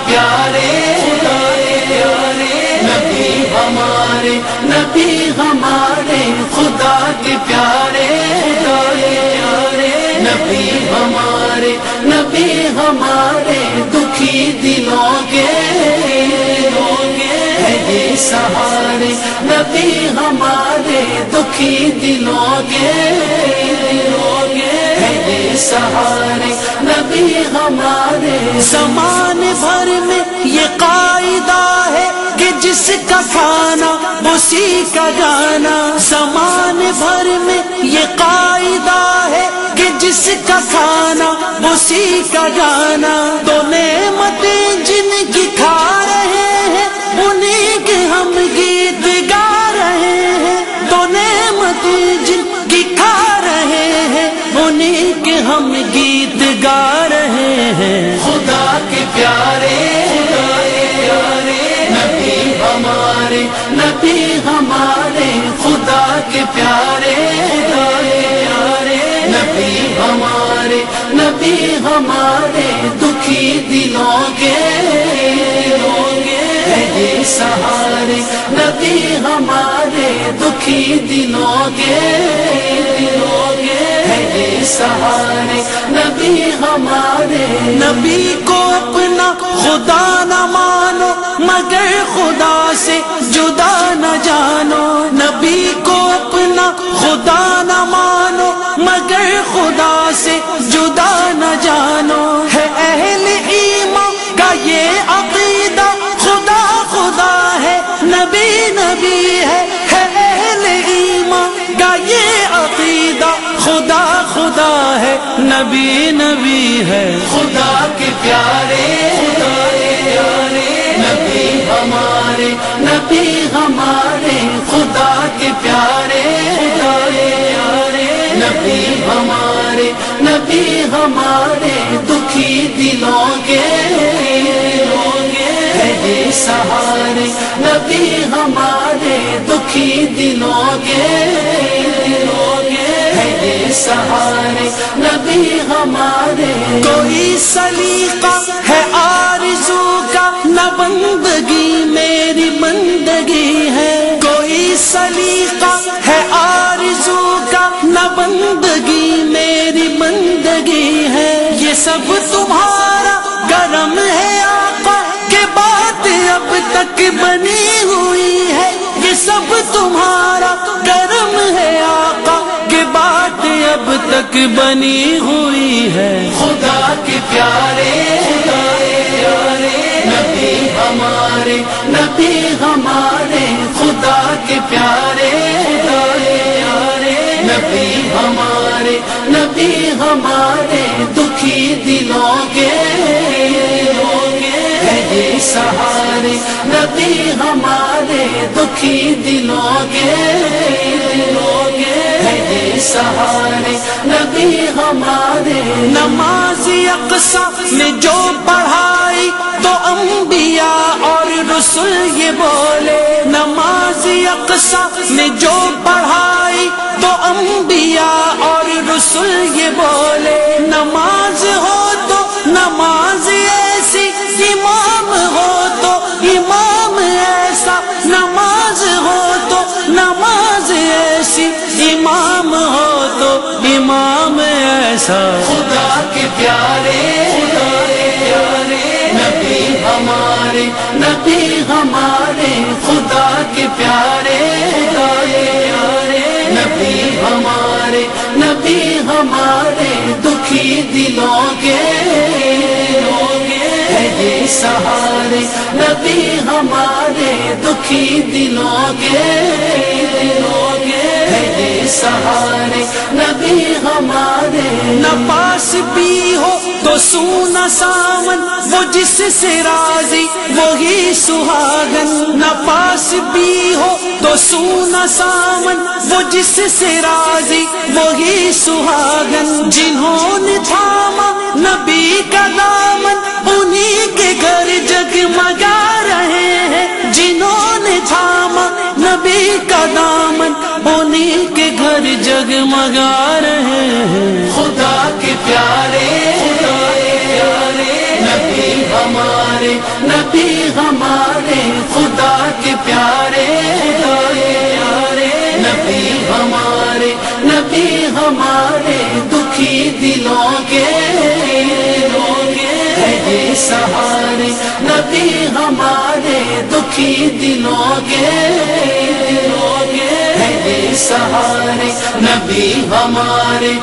پیارے نبی ہمارے، نبی ہمارے خدا کے پیارے نبی ہمارے، نبی ہمارے دکھی دلوں کے ہے یہ سہارے، نبی ہمارے دکھی دلوں کے ہے یہ سہارے، نبی ہمارے۔ زمان بھر میں یہ قاعدہ ہے کہ جس کا کھانا اسی کا گانا، زمان بھر میں یہ قاعدہ ہے کہ جس کا کھانا اسی کا گانا، تو نعمتیں جن کی کھا رہے ہیں انہیں کے ہم گیت گا رہے ہیں، تو نعمتیں جن کی کھا رہے ہیں انہیں کے ہم گیت گا رہے ہیں۔ خدا کے پیارے نبی ہمارے، نبی ہمارے خدا کے پیارے نبی ہمارے، نبی ہمارے دکھی دلوں کے ہے یہ سہارے، نبی ہمارے دکھی دلوں کے ہے یہ سہارے، نبی ہمارے۔ نبی کو اپنا خدا نہ مانو مگر خدا سے جدا نہ جانو، نبی کو اپنا خدا نہ مانو مگر خدا سے جدا نہ جانو، ہے اہل ایمان کا یہ عقیدہ خدا خدا ہے نبی نبی ہے اہل ایمان کا یہ عقیدہ خدا خدا ہے نبی نبی ہے۔ خدا کے پیارے نبی ہمارے، نبی ہمارے خدا کے پیارے نبی ہمارے، نبی ہمارے دکھی دلوں کے ہے یہ سہارے، نبی ہمارے دکھی دلوں کے ہے یہ سہارے، نبی ہمارے۔ کوئی سلیقہ ہے آرزو کا نہ بندگی میری بندگی ہے، کوئی سلیقہ ہے آرزو کا نہ بندگی میری بندگی ہے، یہ سب تمہارا کرم ہے آقا کہ بات اب تک بنی ہوئی ہے، یہ سب تمہارا کرم ہے آقا کہ بات اب تک بنی ہوئی ہے۔ خدا کے پیارے نبی ہمارے، نبی ہمارے خدا کے پیارے نبی ہمارے، نبی ہمارے دکھی دلوں کے ہے یہ سہارے، نبی ہمارے دکھی دلوں کے ہے یہ سہارے، نبی ہمارے۔ نماز اقصی میں جو پڑھائی تو انبیاء اور رسول یہ بولے، نماز اقصی میں جو پڑھائی تو انبیاء اور رسول یہ بولے، نماز ہو تو نماز ایسی، امام ہو تو امام ایسا، نماز ہو تو نماز ایسی، امام ہو تو امام ایسا۔ خدا کے پیارے نبی ہمارے، نبی ہمارے خدا کے پیارے نبی ہمارے، نبی ہمارے دکھی دلوں کے ہے یہ سہارے، نبی ہمارے دکھی دلوں کے ہے یہ سہارے، نبی ہمارے۔ نہ پاس بھی ہو تو سونا سامن وہ جس سے راضی وہی سہاگن، نہ پاس بھی ہو تو سونا سامن وہ جس سے راضی وہی سہاگن، جنہوں نے تھاما نبی کا دامن انہی کے گھر جگمگا رہے ہیں، جنہوں نے تھاما نبی کا دامن انہی کے گھر جگمگا رہے ہیں۔ خدا کے پیارے نبی ہمارے، نبی ہمارے خدا کے پیارے نبی ہمارے دکھی دلوں کے ہے سہارے نبی ہمارے دکھی دلوں کے ہے سہارے نبی ہمارے